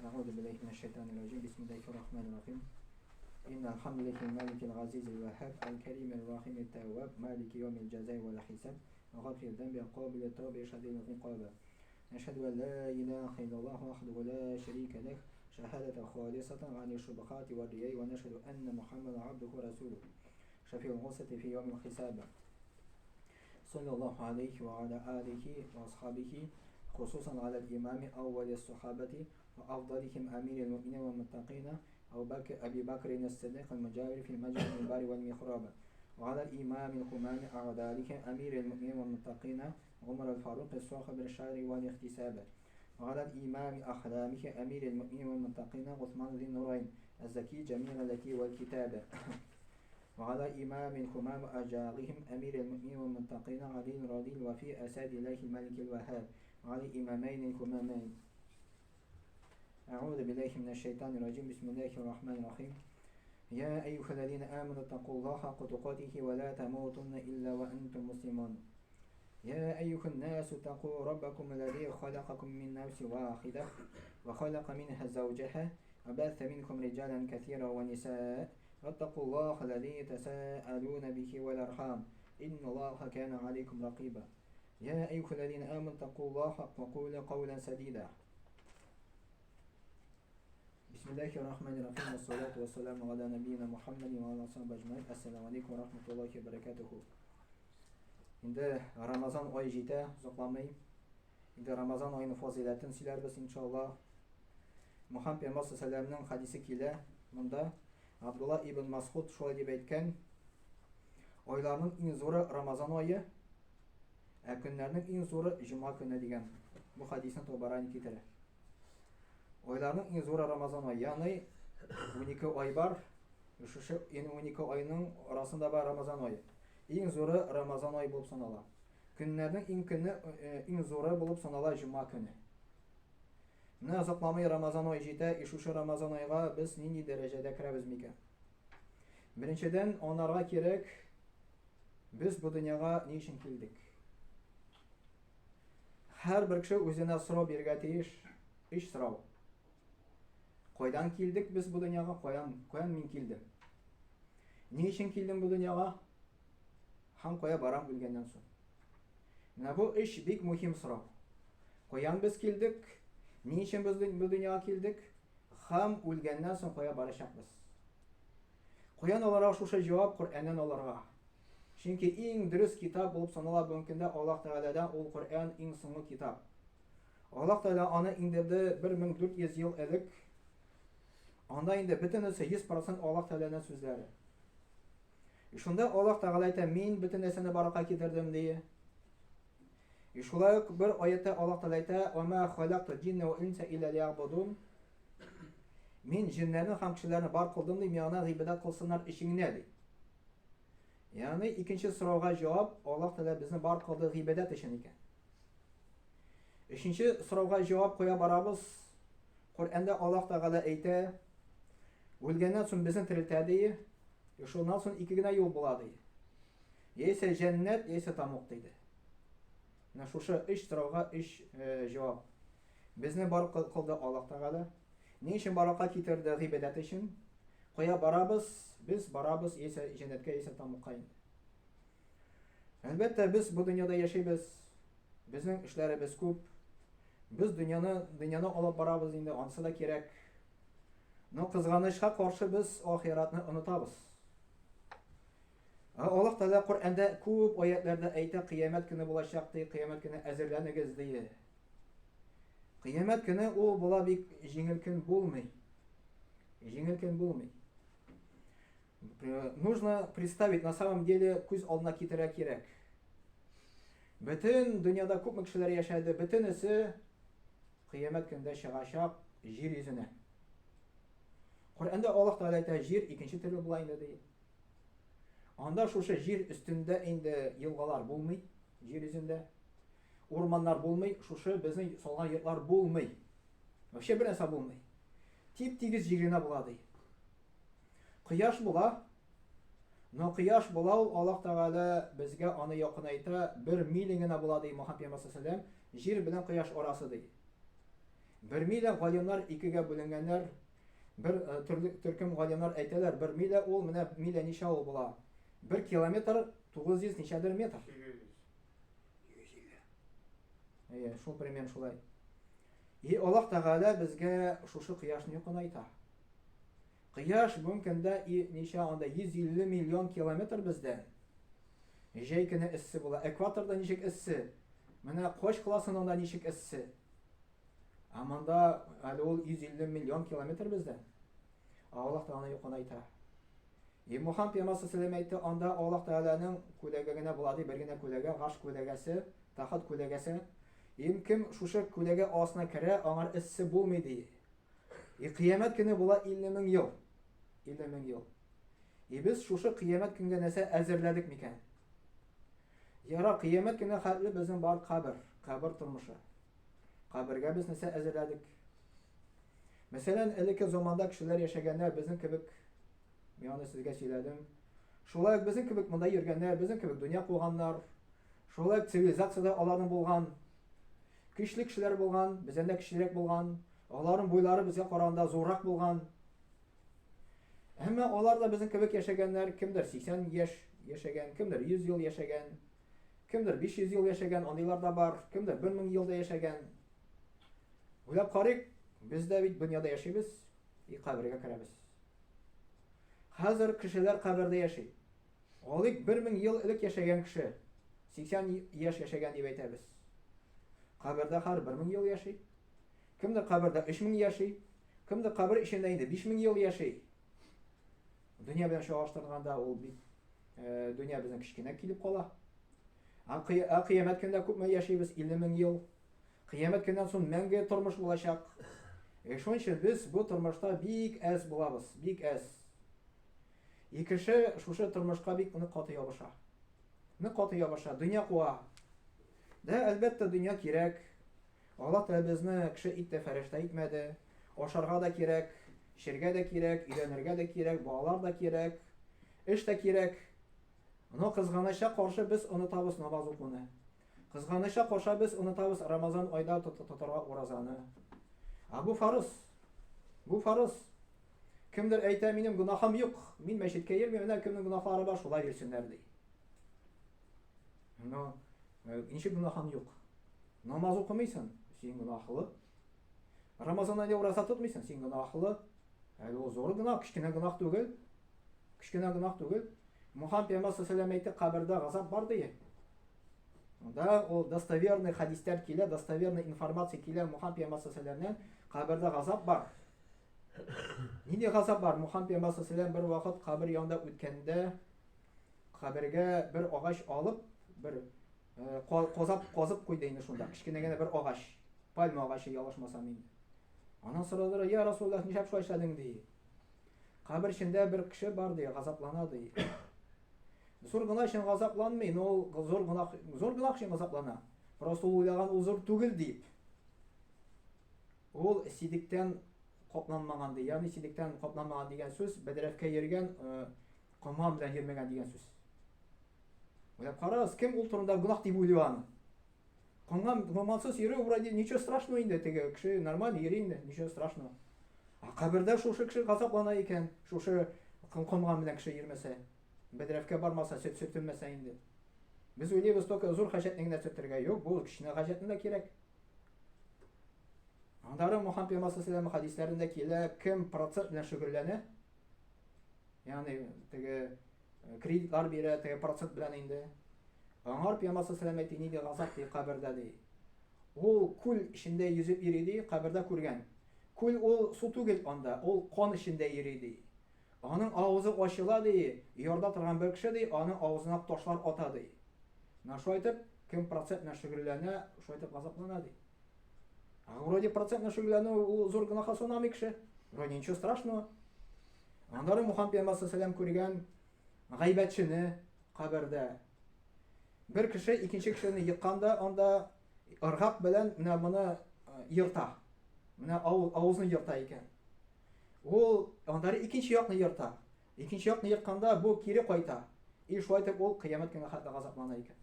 أعوذ بالله من الشيطان الرجيم بسم الله الرحمن الرحيم إن الحمد لله الملك العزيز الوهاب الكريم الرحيم التواب مالك يوم الجزاء والحساب غافر الذنب قابل التوب شديد العقاب نشهد أن لا إله إلا الله وحده لا شريك له شهادة خالصة عن الشبهات والرياء ونشهد أن محمدا عبده ورسوله شفيع الغصة في يوم الحساب صلى الله عليه وعلى آله وأصحابه خصوصا على الإمام أول الصحابة وأفضلهم أمير المؤمنين والمتقين أبي بكر الصديق المجاور في المجد المنبر والمحراب وعلى الإمام الهمام أعدالهم أمير المؤمنين والمتقين عمر الفاروق صاحب الشعر والاحتساب وعلى الإمام أحلامه أمير المؤمنين والمتقين عثمان ذي النورين الزكي جميل التي والكتاب وعلى إمام الهمام أجاغهم أمير المؤمنين والمتقين علي الرضي الوفي أساد الله الملك الوهاب وعلى الإمامين الهمامين أعوذ بالله من الشيطان الرجيم بسم الله الرحمن الرحيم يا أيها الذين آمنوا اتقوا الله حق تقاته ولا تموتن إلا وأنتم مسلمون يا أيها الناس اتقوا ربكم الذي خلقكم من نفس واحدة وخلق منها زوجها وبث منكم رجالا كثيرا ونساء واتقوا الله الذي تساءلون به والأرحام إن الله كان عليكم رقيبا يا أيها الذين آمنوا اتقوا الله وقولوا قولا سديدا Bismillahirrahmanirrahim ve salatu ve selamu ala nebiyyina Muhammedin ve ala sahibi ecmaîn. Assalamu aleykum ve rahmetullahi ve berekatuhu. Endi Ramazan oyi jete, uzoqlamay. Endi Ramazan oyini faziletini silerbiz inşallah. Muhammed Peygamber sallallahu aleyhi ve sellem'nin hadisi kile. Bunda Abdullah ibn Mas'ud şöyle deb aytgan: oylarning eng zo'ri Ramazan oyi, kunlarning eng zo'ri Juma kuni degan. Bu hadisni Tobarani keltiradi. Oylarning eng zo'ri Ramazan oyi, ya'ni 12 oy bor. Shu 12 oyning orasida bor Ramazan oyi. Eng zo'ri Ramazan oyi bo'lib sanaladi. Kunlarning eng zo'ri bo'lib sanaladi Juma kuni. Ne uzoqlamay Ramazan oyi jete, shu Ramazan oyiga biz nini darajada kiramiz ekan? Birinchidan onarga kerak, biz bu dunyoga ne uchun keldik? Har bir kishi o'zina so'rab bergatish, ish so'rab. Qo'ydan keldik biz bu dunyoga, qo'yan men keldim. Ne uchun keldim bu dunyoga? Ham qo'ya baram bo'lgandan so'ng. Mana bu ish bek muhim so'roq. Qo'yan biz keldik, ne uchun biz bu dunyoga keldik? Ham o'lgandan so'ng qo'ya borishamiz. Qo'yan olarak shu javob Qur'ondan olarga. Chunki eng durust kitob bo'lib sanaladi bugungi Alloh taoladan ol Qur'on eng so'nggi kitob. Alloh taolo uni indirdi 1400 yil ilk. Onda endi butunisi 100% Alloh taolaning so'zlari. Shunda Alloh taolo aytadi, men butun narsani baraka keltirdim deya. Shulay bir oyatda Alloh taolo aytadi, "Va ma xalaqtul jinna va insa illa liya'budun." Men jinlarni ham kishilarni bar qildim deb, meni ibodat qilsinlar ishingni dedi. Ya'ni ikkinchi so'rovga javob Alloh taolo bizni bar qildi ibodat ishini ekan. Uchinchi so'rovga javob qo'ya boramiz. Qur'onda Alloh taolo aytadi, o'lgandan so'ng bizni tiriltadi. Shundan so'ng ikkigina yo'l bo'ladi. Yesa jannat, yesa tamoq deydi. Mana shu ish so'rovga ish javob. Bizni bar qildi Alloh taolo. Ne uchun baraka keltirdi ibodat uchun? Qo'ya boramiz, biz boramiz yesa jannatga, yesa tamoqqa. Albatta biz bu dunyoda yashaymiz. Bizning ishlarimiz ko'p. Biz dunyoni olib boramiz endi, onsi da kerak. No qizg'anishga qarshi biz oxiratni unutamiz. Alloh taolo Qur'onda ko'p oyatlarda aytadi, qiyomat kuni bo'lajak deydi, qiyomat kuni azrlanigiz deydi. Qiyomat kuni u bo'labik jengil kun bo'lmaydi. Jengil kun bo'lmaydi. Нужно представить, на самом деле, ko'z oldina keltirib kerak. Butun dunyoda ko'p kishilar yashaydi, butunisi qiyomat kunida shag'ashaq yer yuzini. Qur'onda Alloh taolo aytadi, yer ikkinchi tili bo'laydi deydi. Onda shu yer ustida endi yilg'alar bo'lmaydi, yer yuzida o'rmonlar bo'lmaydi, shu bizning solgan yerlar bo'lmaydi. Вообще bir narsa bo'lmaydi. Tip-tegiz yerina bo'ladi. Quyosh bo'lar. No quyosh bo'lar, Alloh taolo bizga uni yaqin aytadi, 1 milingina bo'ladi Muhammad sallallohu alayhi vasallam, yer bilan quyosh orasi deydi. 1 миля галимнар икегә бүленгәннәр. Bir төркем галимнар әйтәләр, 1 миля ул менә миля ничә ул була? 1 километр 900 ничәдер метр. 150. Шул примерно шулай. И Аллаһ Тәгалә безгә шушы кояшны якынайта. Кояш мөмкин дә ничә анда 150 миллион километр бездән. Җәй көне эссе була. Экваторда ничек эссе? Менә Кош классында ничек эссе? Аманда әле ул 150 миллион километр бездән. Аллаһ Тәгалә якынайта. Мөхәммәд пәйгамбәр сәлlam әйтте, анда Аллаһ Тәгаләнең күләге генә була ди, бер генә күләге, гаш күләгәсе, тахат күләгәсе. Кем шушы күләге астына керә, аңар эссе булмый ди. Кыямәт көне була 50 мең ел. 50 мең ел. Без шушы кыямәт көнгә нәрсә әзерләдек микән? Яра кыямәт көне хәтле безнең бар кабер тормышы. Кабергә без нәрсә әзерләдек? Мәсәлән, элекке заманда кешеләр яшәгәннәр безнең кебек, мин аны сезгә сөйләдем. Шулай безнең кебек монда йөргәннәр, безнең кебек дөнья куганнар. Шулай цивилизациядә аларның булган көчле кешеләр булган, бездән дә көчлерәк булган. Аларның буйлары безгә караганда зуррак булган. Әмма алар да безнең кебек яшәгәннәр, кемдер 80 яшь яшәгән, кемдер 100 ел яшәгән, кемдер 500 ел яшәгән, андыйлар да бар, кемдер 1000 елда яшәгән. Уйлап карыйк, без дә бит дөньяда яшибез, кабергә керәбез. Хәзер кешеләр кабердә яши. Алык 1000 ел элек яшәгән кеше, 80 яшь яшәгән дип әйтәбез. Кабердә һәр 1000 ел яши. Кемдер кабердә 3000 яши, кемдер кабер ишендә инде 5000 ел яши. Дөнья белән чагыштырганда ул бит дөнья безнең кичкенә килеп кала. Кыямәт көндә күпме яшибез? 50 мең ел. Кыямәт көннән соң мәңге тормыш булачак. Шуның өчен без бу тормышта бик әз булабыз, бик әз. Кеше шушы тормышка бик нык каты ябыша. Нык каты ябыша, дөнья куа. Да, әлбәттә дөнья кирәк. Аллаһ Тәгалә безне кеше итте, фәрештә итмәде. Ашарга да кирәк, эчәргә дә кирәк, өйләнергә дә кирәк, балалар да кирәк, эш тә кирәк. Но кызганычка каршы без онытабыз намаз укуны. Кызганычка каршы без онытабыз Рамазан айда тотарга уразаны. Бу фарыз. Бу фарыз. Кемдер әйтә, минем гынахым юк, мин мәчеткә йөрмим, менә кемнең гынахлары бар, шулай йөрсеннәр ди. Но ничек гынахым юк? Намаз укымыйсың, син гынахлы. Рамазан айда ураза тотмыйсың, син гынахлы. Әле ул зур гынах, кичкенә гынах түгел. Кичкенә гынах түгел. Мөхәммәд пәйгамбәр сәлlam әйтте, кабердә газап бар ди. Да, ул достоверный хадислар килә, достоверный информация килә Мөхәммәд пәйгамбәр сәлламнан, кабердә газап бар. Нинди газап бар? Мөхәммәд пәйгамбәр сәлlam бер вакыт кабер янында үткәндә, кабергә бер агач алып, бер казып куйды инде шунда. Кичкенә генә бер агач, пальма агачы ялашмасам инде. Анан сорадылар, я Расулуллах, нишләп шулай эшләдең ди. Кабер эчендә бер кеше бар ди, газаплана ди. Зур гына өчен газапланмый, ул зур гына өчен газаплана. Просто ул уйлаган ул зур түгел дип. Ул сидиктән капланмаган ди. Ягъни сидиктән капланмаган дигән сүз бәдрәфкә йөргән, коман белән йөрмәгән дигән сүз. Уйлап карагыз, кем ул турында гынах дип уйлый аны? Комансыз йөрү вроде ничего страшного инде, теге кеше нормально йөри инде, ничего страшного. Кабердә шушы кеше газаплана икән, шушы коман белән кеше йөрмәсә. Бәдрәфкә бармаса, сөтелмәсә инде. Без уйлыйбыз только зур хаҗәтне генә сөтергә, юк, бу кичнә хаҗәтне дә кирәк. Андары Мөхәммәд пәйгамбәр сәлlam хадисләрендә килә, кем процент белән шөгыльләнә? Ягъни теге кредитлар бирә, теге процент белән инде. Аңар пәйгамбәр сәлlam әйтә, нинди газап ди кабердә ди. Ул күл эчендә йөзеп йөри ди, кабердә күргән. Күл ул су түгел анда, ул кан эчендә йөри ди. Аның авызы ачыла ди, ярда торган бер кеше ди, аның авызына ташлар ата ди. Шулай итеп, кем процентна шөгыльләнә, шулай итеп газаплана ди. Вроде процентна шөгыльләнү ул зур гына хасанамый кеше. Вроде ничего страшного. Андары Мөхәммәд пәйгамбәр сәлlam күргән гайбәтчене кабердә. Бер кеше икенче кешене йыкканда, анда ыргак белән менә моны йырта. Менә авызны йырта икән. Ул андары икенче якны йырта. Икенче якны йыртканда бу кире кайта. Шулай итеп ул кыямәт көнне хәтта газаплана икән.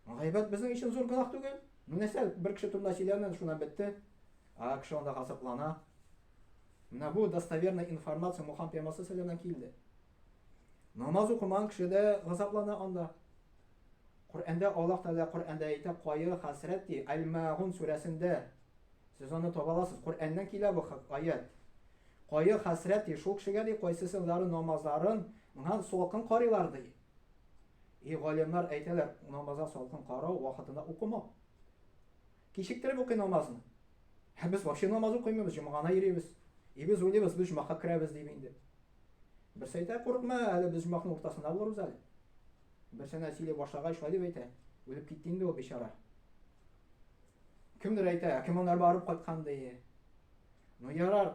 Гайбәт безнең өчен зур гынах түгел. Нәрсә бер кеше турында сөйләгән, шуннан бетте. Кеше анда газаплана. Менә бу достоверный информация Мухаммад пәйгамбер саллаллаһу килде. Намаз укымаган кеше дә газаплана анда. Коръәндә Аллаһ Тәгалә Коръәндә әйтә, кайгы, хәсрәт ди, Әл-Маун сүрәсендә. Сез аны таба аласыз. Коръәннән килә бу аят. Кайгы, хәсрәт ди, шул кешегә ди, кайсысылары намазларын моңа салкын карыйлар ди. Галимнар әйтәләр, намазга салкын карау вакытында укыма. Кичектереп укый намазны. Без вообще намаз укыймыз, җомгана йөрибез. Без уйлыйбыз, без җомга керәбез дип инде. Берсе әйтә, курыкма, әле без җомганың уртасында булырбыз әле. Берсе нәсиле башлагач шулай дип әйтә. Үлеп китте инде ул бичара. Кемдер әйтә, кем монда барып кайткан ди. Ну ярар,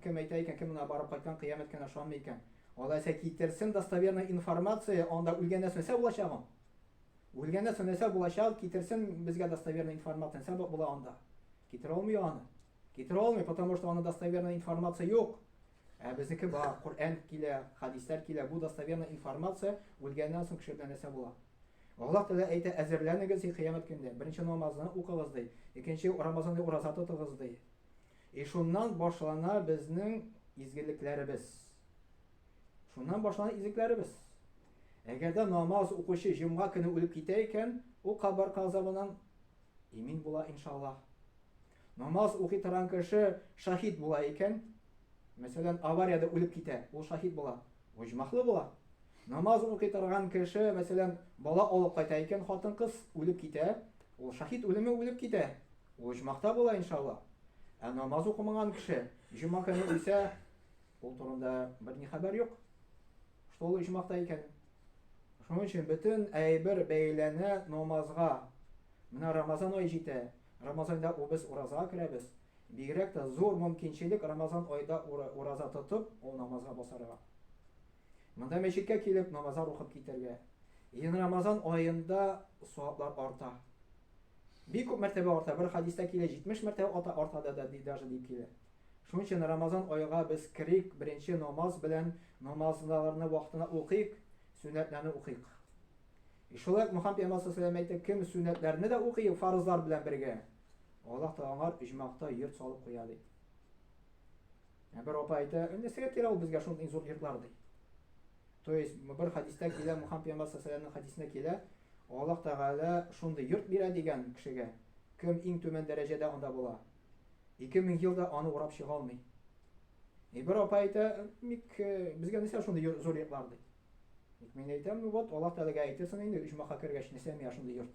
кем әйтә икән, кем монда барып кайткан, кыямәт көне ышанмый икән. Алайса китерсен достоверная информация, анда үлгәндә нәрсә булачагын. Үлгәндә нәрсә булачак, китерсен безгә достоверная информация, сәбәп була анда. Китер алмый аны. Китер алмый, потому что анда достоверная информация юк. Безнеке бар, Коръән килә, хадисләр килә, бу достоверная информация үлгәннән соң кешедә нәрсә була. Аллаһ Тәгалә әйтә, әзерләнегез кыямәт көндә. Беренче намазны укыгыз ди, икенче Рамазанда ураза тотыгыз ди. Шуннан башлана безнең изгелекләребез. Шуннан башлана изгелекләребез. Әгәр дә намаз укучы җомга көне үлеп китә икән, ул кабер газабыннан имин була иншаллаһ. Намаз укый торган кеше шаһид була икән, мәсәлән, аварияда үлеп китә, ул шаһид була. Ул җмахлы була. Намаз укый торган кеше, мәсәлән, бала алып кайта икән, хатын-кыз үлеп китә, ул шаһид үлеме үлеп китә. Ул җмахта була иншаллаһ. Намаз укымаган кеше җомга көне үлсә, ул турында берни хәбәр юк. Что ул җмахта икән. Шуның өчен бөтен әйбер бәйләнә намазга. Менә Рамазан ае җитә. Рамазанда без ураза керәбез. Бигрәк тә зур мөмкинчелек Рамазан айда ураза тотып, ул намазга басарга. Монда мәчеткә килеп намазлар укып китәргә. Рамазан аенда саваплар арта. Бик күп мәртәбә арта. Бер хадистә килә 70 мәртәбә арта да даже дип килә. Шуның өчен Рамазан айга без кирик, беренче намаз белән намазларны вакытына укыйк, сөннәтләрне укыйк. Шулай Мухаммад пәйгамбер саллаллаһу әйтә, кем сөннәтләрне дә укый, фарызлар белән бергә. Аллаһ Тәгалә иҗмакта йорт салып куя ди. Бер апа әйтә, "Нәрсәгә кирәк ул безгә шундый зур йортлар" ди. То есть бер хадистә килә, Мухаммад пәйгамбер саллаллаһу хадисенә килә, Аллаһ Тәгалә шундый йорт бирә дигән кешегә, кем иң түбән дәрәҗәдә анда була. 2000 елда аны урап чыга алмый. Бер апа әйтә, "Безгә нәрсә шундый зур йортлар" ди. Мин әйтәм, вот Аллаһ Тәгаләгә әйтерсең инде, иҗмакка кергәч нәрсә мия шундый йорт.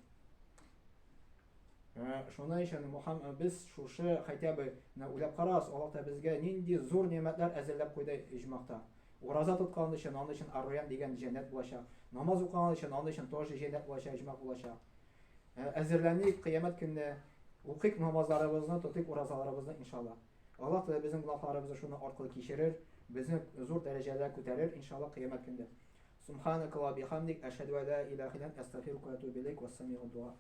Шуның өчен Мухаммад без шушы хәтта бер уйлап карас, Аллаһ та безгә нинди зур нимәтләр әзерләп куйды иҗмакта. Ураза тоткан өчен, аны өчен Ар-Райян дигән җәннәт булачак. Намаз укыган өчен, аны өчен тоже җәннәт булачак, иҗмак булачак. Әзерләник кыямәт көнне, укыйк намазларыбызны, тотыйк уразаларыбызны иншаллаһ. Аллаһ та безнең гунаһларыбызны шуны аркылы кичерер, безне зур дәрәҗәләргә күтәрер иншаллаһ кыямәт көнне. Субханака ва бихамдик, ашһаду ан ла илаха илля анта, астагфирука ва атубу илейк, ва ассами'у дуа.